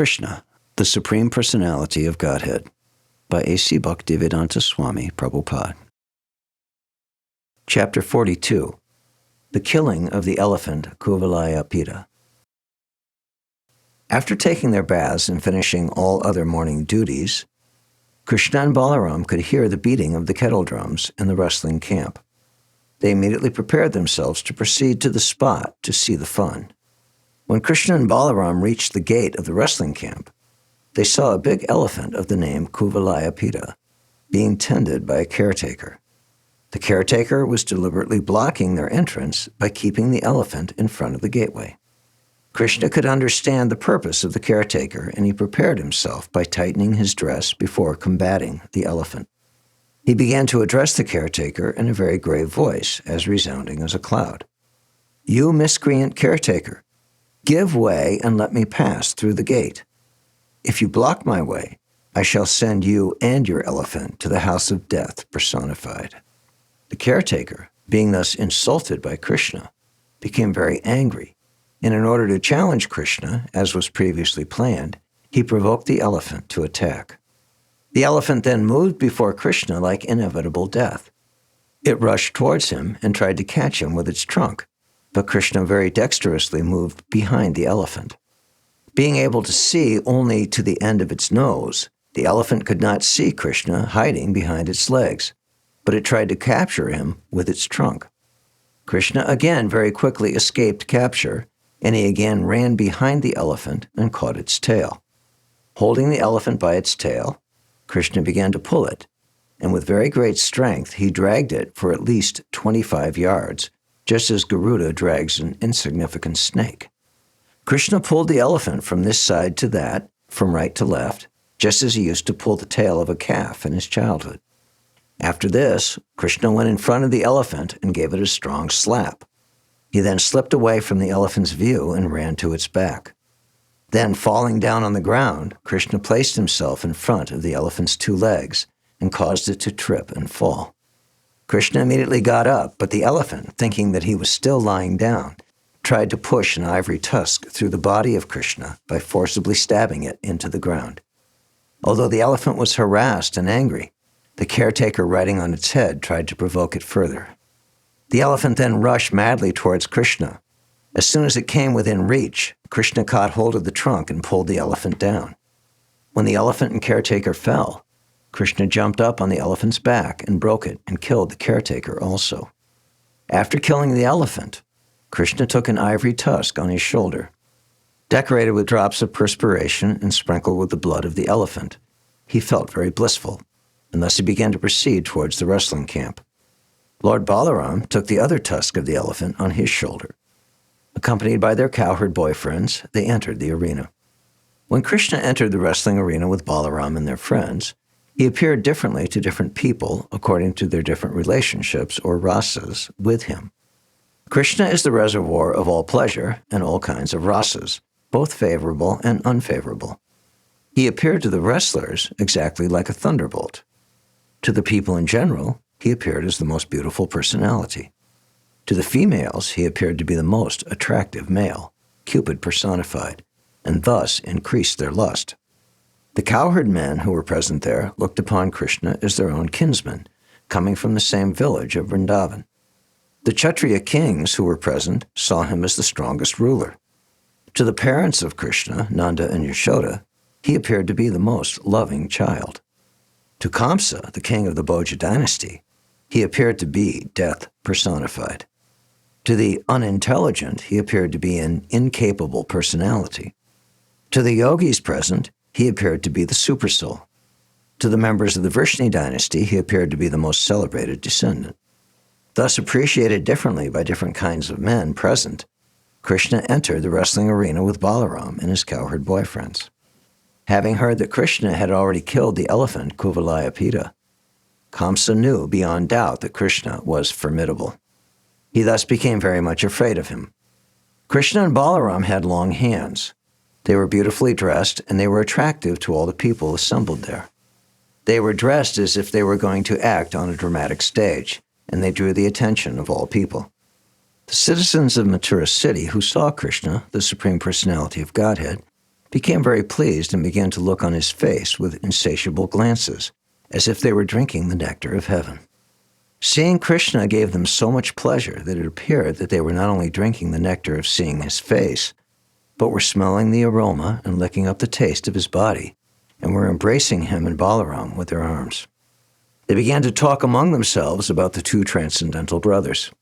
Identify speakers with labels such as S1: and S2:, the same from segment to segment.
S1: Kṛṣṇa, the Supreme Personality of Godhead, by A.C. Bhaktivedanta Swami, Prabhupāda. Chapter 42. The Killing of the Elephant Kuvalayāpīḍa. After taking their baths and finishing all other morning duties, Krishna and Balaram could hear the beating of the kettle drums in the wrestling camp. They immediately prepared themselves to proceed to the spot to see the fun. When Krishna and Balaram reached the gate of the wrestling camp, they saw a big elephant of the name Kuvalayāpīḍa being tended by a caretaker. The caretaker was deliberately blocking their entrance by keeping the elephant in front of the gateway. Krishna could understand the purpose of the caretaker, and he prepared himself by tightening his dress before combating the elephant. He began to address the caretaker in a very grave voice, as resounding as a cloud. "You miscreant caretaker, give way and let me pass through the gate. If you block my way, I shall send you and your elephant to the house of death personified." The caretaker, being thus insulted by Krishna, became very angry, and in order to challenge Krishna, as was previously planned, he provoked the elephant to attack. The elephant then moved before Krishna like inevitable death. It rushed towards him and tried to catch him with its trunk, but Krishna very dexterously moved behind the elephant. Being able to see only to the end of its nose, the elephant could not see Krishna hiding behind its legs, but it tried to capture him with its trunk. Krishna again very quickly escaped capture, and he again ran behind the elephant and caught its tail. Holding the elephant by its tail, Krishna began to pull it, and with very great strength he dragged it for at least 25 yards, just as Garuda drags an insignificant snake. Krishna pulled the elephant from this side to that, from right to left, just as he used to pull the tail of a calf in his childhood. After this, Krishna went in front of the elephant and gave it a strong slap. He then slipped away from the elephant's view and ran to its back. Then, falling down on the ground, Krishna placed himself in front of the elephant's two legs and caused it to trip and fall. Krishna immediately got up, but the elephant, thinking that he was still lying down, tried to push an ivory tusk through the body of Krishna by forcibly stabbing it into the ground. Although the elephant was harassed and angry, the caretaker riding on its head tried to provoke it further. The elephant then rushed madly towards Krishna. As soon as it came within reach, Krishna caught hold of the trunk and pulled the elephant down. When the elephant and caretaker fell, Krishna jumped up on the elephant's back and broke it and killed the caretaker also. After killing the elephant, Krishna took an ivory tusk on his shoulder. Decorated with drops of perspiration and sprinkled with the blood of the elephant, he felt very blissful, and thus he began to proceed towards the wrestling camp. Lord Balaram took the other tusk of the elephant on his shoulder. Accompanied by their cowherd boyfriends, they entered the arena. When Krishna entered the wrestling arena with Balaram and their friends, he appeared differently to different people according to their different relationships or rasas with him. Krishna is the reservoir of all pleasure and all kinds of rasas, both favorable and unfavorable. He appeared to the wrestlers exactly like a thunderbolt. To the people in general, he appeared as the most beautiful personality. To the females, he appeared to be the most attractive male, Cupid personified, and thus increased their lust. The cowherd men who were present there looked upon Krishna as their own kinsman, coming from the same village of Vrindavan. The Kshatriya kings who were present saw him as the strongest ruler. To the parents of Krishna, Nanda and Yashoda, he appeared to be the most loving child. To Kamsa, the king of the Bhoja dynasty, he appeared to be death personified. To the unintelligent, he appeared to be an incapable personality. To the yogis present, he appeared to be the supersoul. To the members of the Vrishni dynasty, he appeared to be the most celebrated descendant. Thus appreciated differently by different kinds of men present, Krishna entered the wrestling arena with Balaram and his cowherd boyfriends. Having heard that Krishna had already killed the elephant Kuvalayāpīḍa, Kamsa knew beyond doubt that Krishna was formidable. He thus became very much afraid of him. Krishna and Balaram had long hands. They were beautifully dressed, and they were attractive to all the people assembled there. They were dressed as if they were going to act on a dramatic stage, and they drew the attention of all people. The citizens of Mathura city who saw Krishna, the Supreme Personality of Godhead, became very pleased and began to look on his face with insatiable glances, as if they were drinking the nectar of heaven. Seeing Krishna gave them so much pleasure that it appeared that they were not only drinking the nectar of seeing his face, but were smelling the aroma and licking up the taste of his body, and were embracing him and Balaram with their arms. They began to talk among themselves about the two transcendental brothers.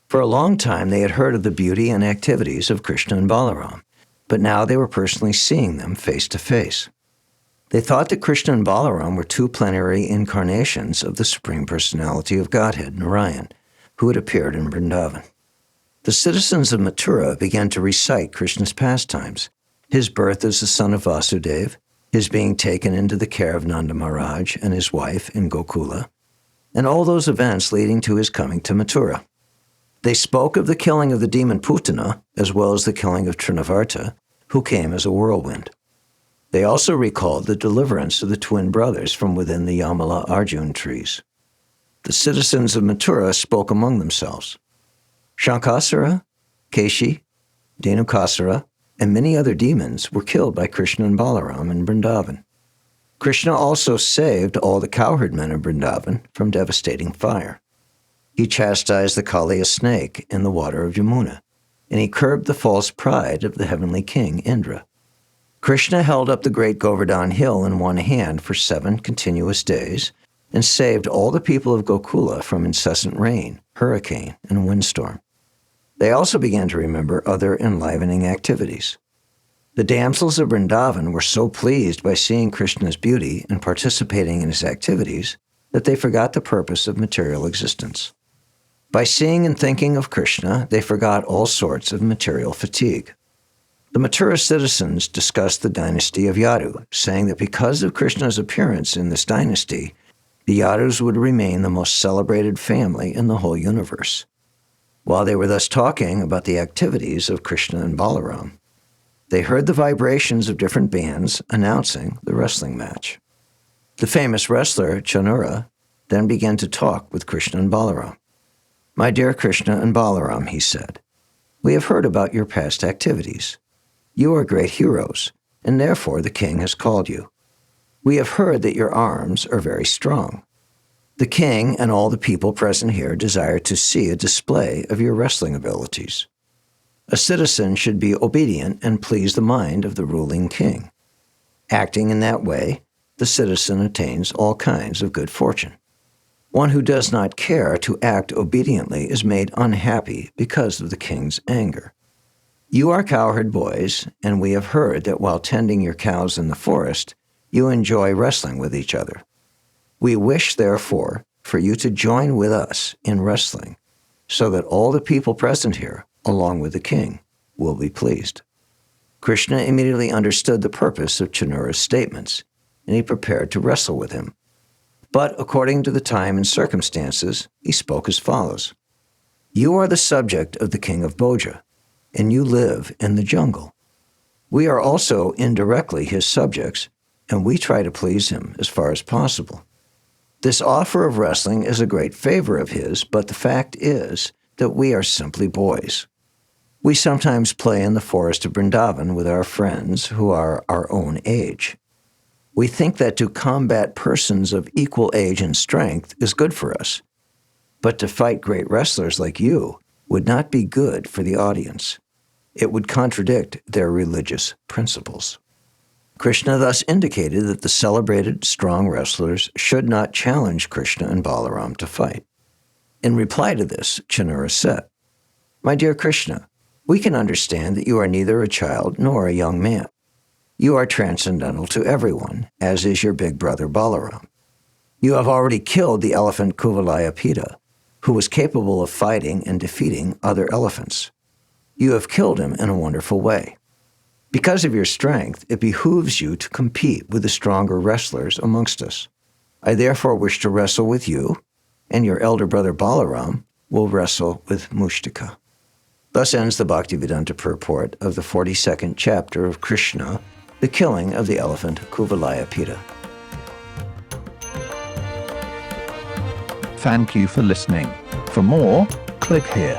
S1: For a long time they had heard of the beauty and activities of Krishna and Balaram, but now they were personally seeing them face to face. They thought that Krishna and Balaram were two plenary incarnations of the Supreme Personality of Godhead, Narayan, who had appeared in Vrindavan. The citizens of Mathura began to recite Krishna's pastimes, his birth as the son of Vyāsadeva, his being taken into the care of Nanda Maharaj and his wife in Gokula, and all those events leading to his coming to Mathura. They spoke of the killing of the demon Putana, as well as the killing of Trinavarta, who came as a whirlwind. They also recalled the deliverance of the twin brothers from within the Yamala Arjun trees. The citizens of Mathura spoke among themselves. Shankasara, Keshi, Dhenukasara, and many other demons were killed by Krishna and Balaram in Vrindavan. Krishna also saved all the cowherd men of Vrindavan from devastating fire. He chastised the Kaliya snake in the water of Yamuna, and he curbed the false pride of the heavenly king Indra. Krishna held up the great Govardhan hill in one hand for 7 continuous days and saved all the people of Gokula from incessant rain, hurricane, and windstorm. They also began to remember other enlivening activities. The damsels of Vrindavan were so pleased by seeing Krishna's beauty and participating in his activities that they forgot the purpose of material existence. By seeing and thinking of Krishna, they forgot all sorts of material fatigue. The Mathura citizens discussed the dynasty of Yadu, saying that because of Krishna's appearance in this dynasty, the Yadus would remain the most celebrated family in the whole universe. While they were thus talking about the activities of Krishna and Balaram, they heard the vibrations of different bands announcing the wrestling match. The famous wrestler, Chanura, then began to talk with Krishna and Balaram. "My dear Krishna and Balaram," he said, "we have heard about your past activities. You are great heroes, and therefore the king has called you. We have heard that your arms are very strong. The king and all the people present here desire to see a display of your wrestling abilities. A citizen should be obedient and please the mind of the ruling king. Acting in that way, the citizen attains all kinds of good fortune. One who does not care to act obediently is made unhappy because of the king's anger. You are cowherd boys, and we have heard that while tending your cows in the forest, you enjoy wrestling with each other. We wish, therefore, for you to join with us in wrestling, so that all the people present here, along with the king, will be pleased." Krishna immediately understood the purpose of Chanura's statements, and he prepared to wrestle with him. But according to the time and circumstances, he spoke as follows. "You are the subject of the king of Bhoja, and you live in the jungle. We are also indirectly his subjects, and we try to please him as far as possible. This offer of wrestling is a great favor of his, but the fact is that we are simply boys. We sometimes play in the forest of Vrindavan with our friends who are our own age. We think that to combat persons of equal age and strength is good for us, but to fight great wrestlers like you would not be good for the audience. It would contradict their religious principles." Krishna thus indicated that the celebrated, strong wrestlers should not challenge Krishna and Balaram to fight. In reply to this, Chanura said, "My dear Krishna, we can understand that you are neither a child nor a young man. You are transcendental to everyone, as is your big brother Balaram. You have already killed the elephant Kuvalayāpīḍa, who was capable of fighting and defeating other elephants. You have killed him in a wonderful way. Because of your strength, it behooves you to compete with the stronger wrestlers amongst us. I therefore wish to wrestle with you, and your elder brother Balaram will wrestle with Mustika." Thus ends the Bhaktivedanta purport of the 42nd chapter of Kṛṣṇa, the killing of the elephant Kuvalayāpīḍa.
S2: Thank you for listening. For more, click here.